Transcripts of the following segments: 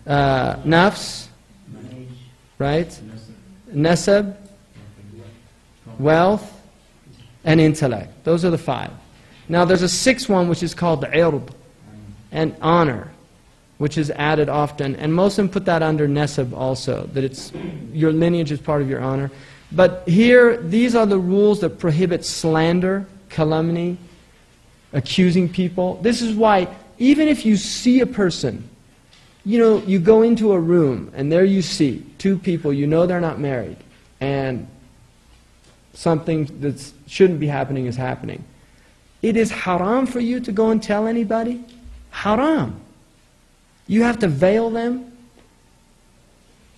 nafs, right? Nasab, wealth, and intellect. Those are the 5. Now there's a 6th one which is called the ird, and honor, which is added often. And most of them put that under nasab also, that it's your lineage is part of your honor. But here, these are the rules that prohibit slander, calumny, accusing people. This is why, even if you see a person, you know, you go into a room and there you see 2 people, you know they're not married, and something that shouldn't be happening is happening. It is haram for you to go and tell anybody. Haram. You have to veil them.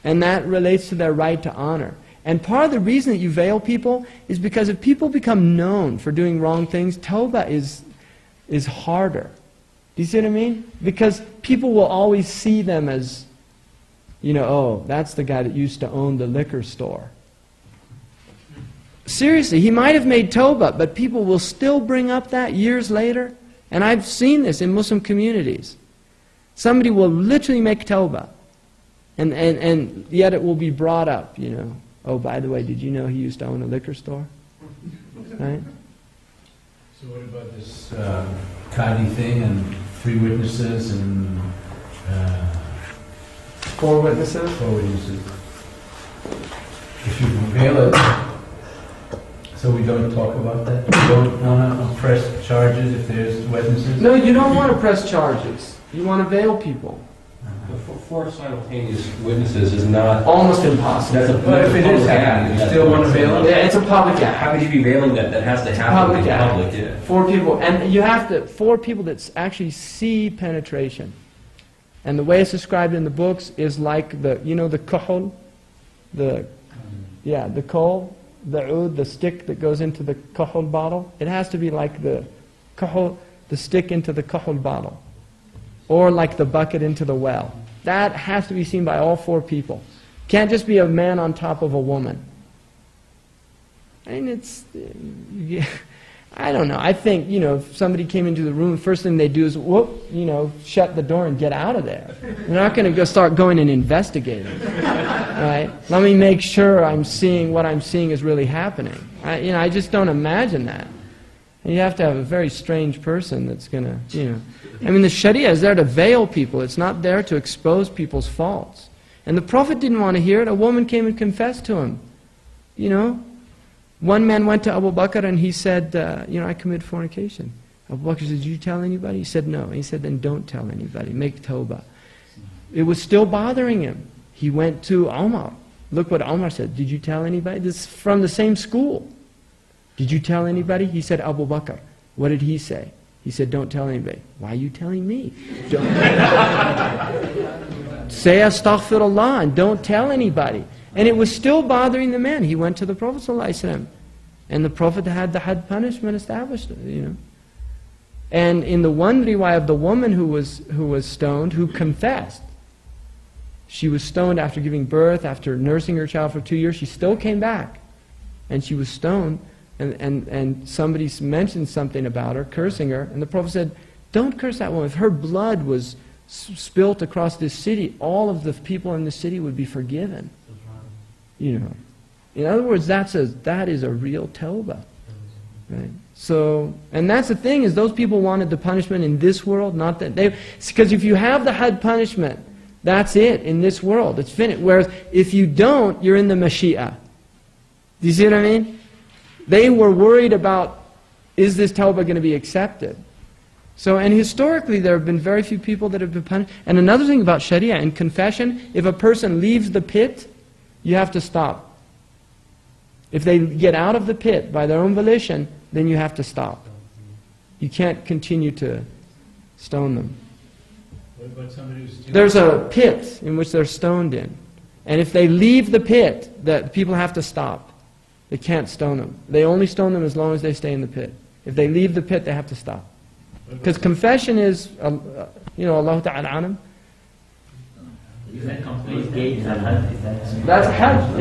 And that relates to their right to honor. And part of the reason that you veil people is because if people become known for doing wrong things, tawbah is harder. Do you see what I mean? Because people will always see them as, you know, oh, that's the guy that used to own the liquor store. Seriously, he might have made tawbah, but people will still bring up that years later. And I've seen this in Muslim communities. Somebody will literally make tawbah, and yet it will be brought up, you know. Oh, by the way, did you know he used to own a liquor store? Right? So what about this Qadi thing and 3 witnesses and... 4 witnesses? 4 witnesses. If you veil it, so we don't talk about that? We don't want to press charges if there's witnesses? No, you don't want to press charges. You want to veil people. For simultaneous witnesses is not... Almost impossible. That's a But if it is happening, you still want to veil it? Yeah, it's a public act. How could you be veiling that? That has to happen in public, yeah. 4 people. And you have to, 4 people that actually see penetration. And the way it's described in the books is like the, you know, the kuhul, the kohl, the oud, the stick that goes into the kuhul bottle. It has to be like the kuhul, the stick into the kuhul bottle. Or like the bucket into the well. That has to be seen by all 4 people. Can't just be a man on top of a woman. I mean, it's... I don't know. I think, you know, if somebody came into the room, the first thing they do is, whoop, you know, shut the door and get out of there. They're not going to go start going and investigating. Right? Let me make sure I'm seeing what I'm seeing is really happening. I just don't imagine that. And you have to have a very strange person that's going to, you know... I mean, the Shariah is there to veil people. It's not there to expose people's faults. And the Prophet didn't want to hear it. A woman came and confessed to him. You know? One man went to Abu Bakr and he said, you know, I committed fornication. Abu Bakr said, did you tell anybody? He said, no. He said, then don't tell anybody. Make tawbah. It was still bothering him. He went to Umar. Look what Umar said. Did you tell anybody? This is from the same school. Did you tell anybody? He said, Abu Bakr. What did he say? He said, don't tell anybody. Why are you telling me? Say astaghfirullah and don't tell anybody. And it was still bothering the man. He went to the Prophet ﷺ, and the Prophet had the had punishment established, you know. And in the one riwayah of the woman who was stoned, who confessed, she was stoned after giving birth, after nursing her child for 2 years. She still came back, and she was stoned. And somebody mentioned something about her, cursing her, and the Prophet said, don't curse that woman. If her blood was spilt across this city, all of the people in the city would be forgiven. You know. In other words, that is a real tawbah. Right? So, and that's the thing, is those people wanted the punishment in this world, not that they... Because if you have the had punishment, that's it, in this world, it's finished. Whereas, if you don't, you're in the mashi'ah. Do you see what I mean? They were worried about, is this tawbah going to be accepted? So, and historically there have been very few people that have been punished. And another thing about Sharia, in confession, if a person leaves the pit, you have to stop. If they get out of the pit by their own volition, then you have to stop. You can't continue to stone them. What about somebody who's still... There's a pit in which they're stoned in. And if they leave the pit, the people have to stop. They can't stone them. They only stone them as long as they stay in the pit. If they leave the pit, they have to stop. Because confession is, you know, Allah Ta'ala anam. Is that complete gate? That's hajj,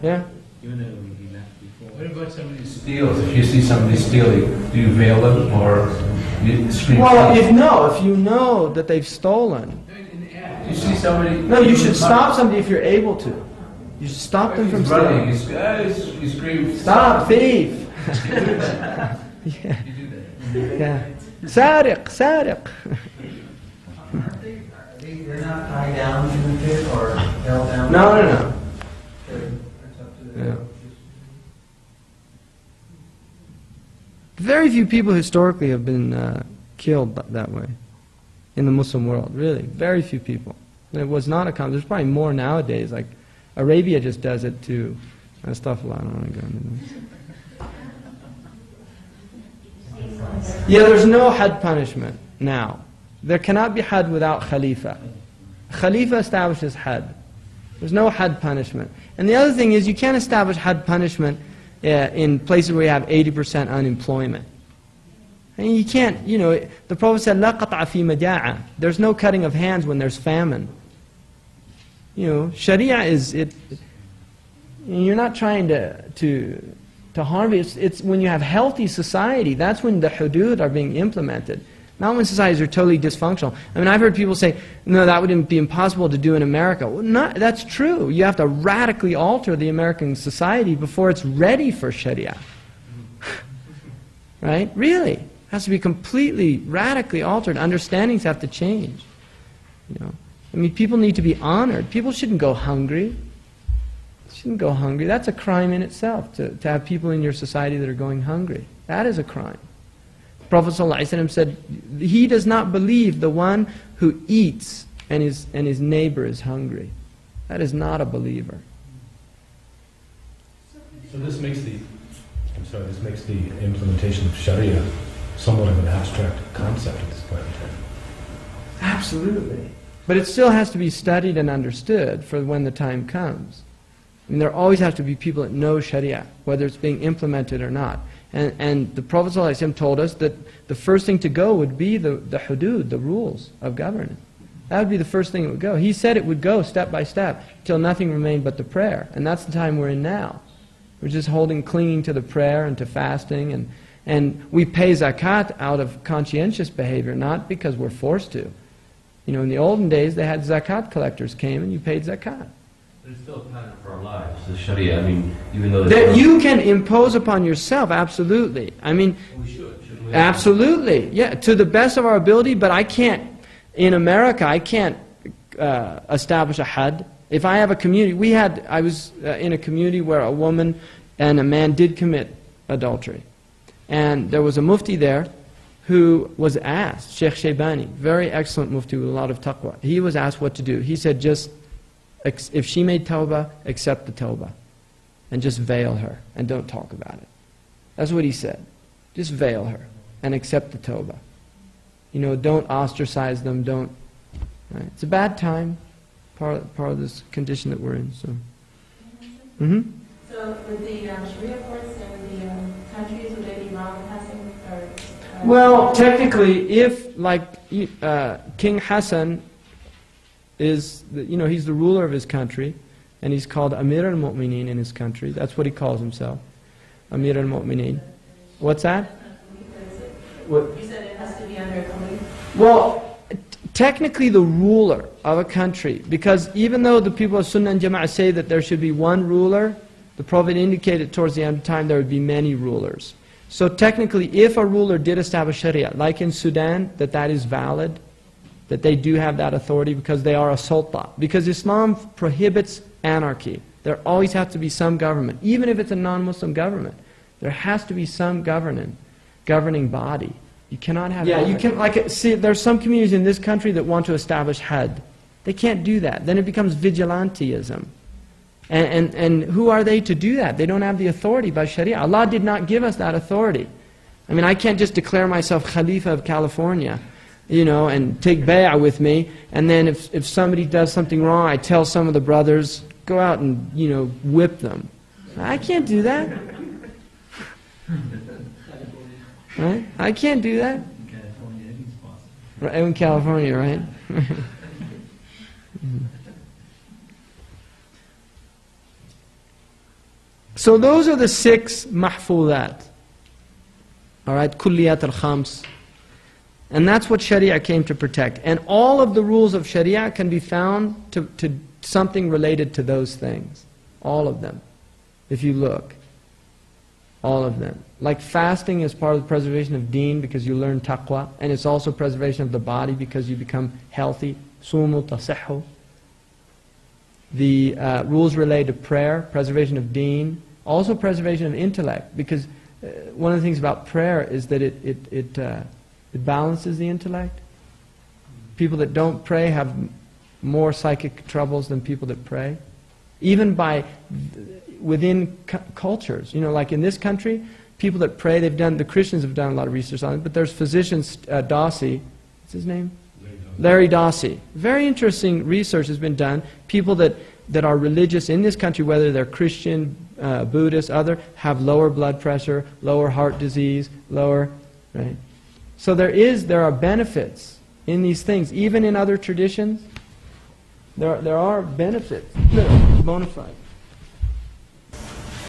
yeah. Even though we left before. What about somebody who steals? If you see somebody stealing, do you veil them or you scream? Well, if you know that they've stolen. You see somebody... No, you should stop somebody if you're able to. You should stop them from He's running. stealing. He screams, Stop, thief! Yeah. Yeah. Sariq, sariq. They're not tied down to the pit or held down? No, no, no. It's up to the... Yeah. Very few people historically have been killed that way in the Muslim world, really. Very few people. And it was not a common. There's probably more nowadays. Like Arabia just does it too. Astaghfirullah, I don't want to go into this. Yeah, there's no had punishment now. There cannot be had without Khalifa. Khalifa establishes had. There's no had punishment. And the other thing is you can't establish had punishment in places where you have 80% unemployment. And you can't, you know, the Prophet said, "La qat'a fi majaa." There's no cutting of hands when there's famine. You know, Shariah is, you're not trying to harm it. It's when you have healthy society, that's when the hudud are being implemented. Not when societies are totally dysfunctional. I mean, I've heard people say, no, that would be impossible to do in America. Well, that's true. You have to radically alter the American society before it's ready for Sharia. Right? Really. It has to be completely, radically altered. Understandings have to change. You know? I mean, people need to be honored. People shouldn't go hungry. Shouldn't go hungry. That's a crime in itself, to have people in your society that are going hungry. That is a crime. Prophet ﷺ said, he does not believe the one who eats and his neighbor is hungry. That is not a believer. So this makes the implementation of Sharia somewhat of an abstract concept at this point in time. Absolutely. But it still has to be studied and understood for when the time comes. I mean, there always have to be people that know Sharia, whether it's being implemented or not. And the Prophet ﷺ told us that the first thing to go would be the hudud, the rules of governance. That would be the first thing that would go. He said it would go step by step till nothing remained but the prayer. And that's the time we're in now. We're just clinging to the prayer and to fasting. And we pay zakat out of conscientious behavior, not because we're forced to. You know, in the olden days, they had zakat collectors came and you paid zakat. But it's still a pattern for our lives, the Sharia. I mean, even though... That you can impose upon yourself, absolutely. I mean, we shouldn't we? Absolutely, yeah, to the best of our ability, but I can't, in America, I can't establish a had. If I have a community, I was in a community where a woman and a man did commit adultery. And there was a mufti there who was asked, Sheikh Shaybani, very excellent mufti with a lot of taqwa. He was asked what to do. He said, just, if she made tawbah, accept the tawbah. And just veil her, and don't talk about it. That's what he said. Just veil her, and accept the tawbah. You know, don't ostracize them, don't... Right? It's a bad time, part of this condition that we're in, so... Mm-hmm. So with the Sharia courts and the countries, would they be wrong passing or... Well, technically, if, like, King Hassan is, he's the ruler of his country, and he's called Amir al-Mu'mineen in his country. That's what he calls himself, Amir al-Mu'mineen. What's that? What? You said it has to be under a committee? Well, technically the ruler of a country, because even though the people of Sunnah and Jama'ah say that there should be one ruler, the Prophet indicated towards the end of time there would be many rulers. So technically, if a ruler did establish Sharia, like in Sudan, that is valid, that they do have that authority because they are a sultan. Because Islam prohibits anarchy. There always has to be some government, even if it's a non-Muslim government. There has to be some governing body. You cannot have... Yeah, you can, see, there's some communities in this country that want to establish had. They can't do that. Then it becomes vigilantism. And who are they to do that? They don't have the authority by Sharia. Allah did not give us that authority. I mean, I can't just declare myself Khalifa of California, and take bay'ah with me, and then if somebody does something wrong, I tell some of the brothers, go out and, whip them. I can't do that. Right? I can't do that. Right, in California, right? So those are the 6 mahfudat. All right, kulliyat al-khams. And that's what Sharia came to protect. And all of the rules of Sharia can be found to something related to those things. All of them. If you look. All of them. Like fasting is part of the preservation of deen because you learn taqwa. And it's also preservation of the body because you become healthy. Sumu tasihhu. The rules related to prayer, preservation of deen. Also preservation of intellect. Because one of the things about prayer is that it balances the intellect. People that don't pray have more psychic troubles than people that pray. Even within cultures. You know, like in this country, people that pray, the Christians have done a lot of research on it, but there's physicians, Dawsey, what's his name? Larry Dawsey. Very interesting research has been done. People that are religious in this country, whether they're Christian, Buddhist, other, have lower blood pressure, lower heart disease, lower, right? So there are benefits in these things. Even in other traditions, there are benefits. Bona fide.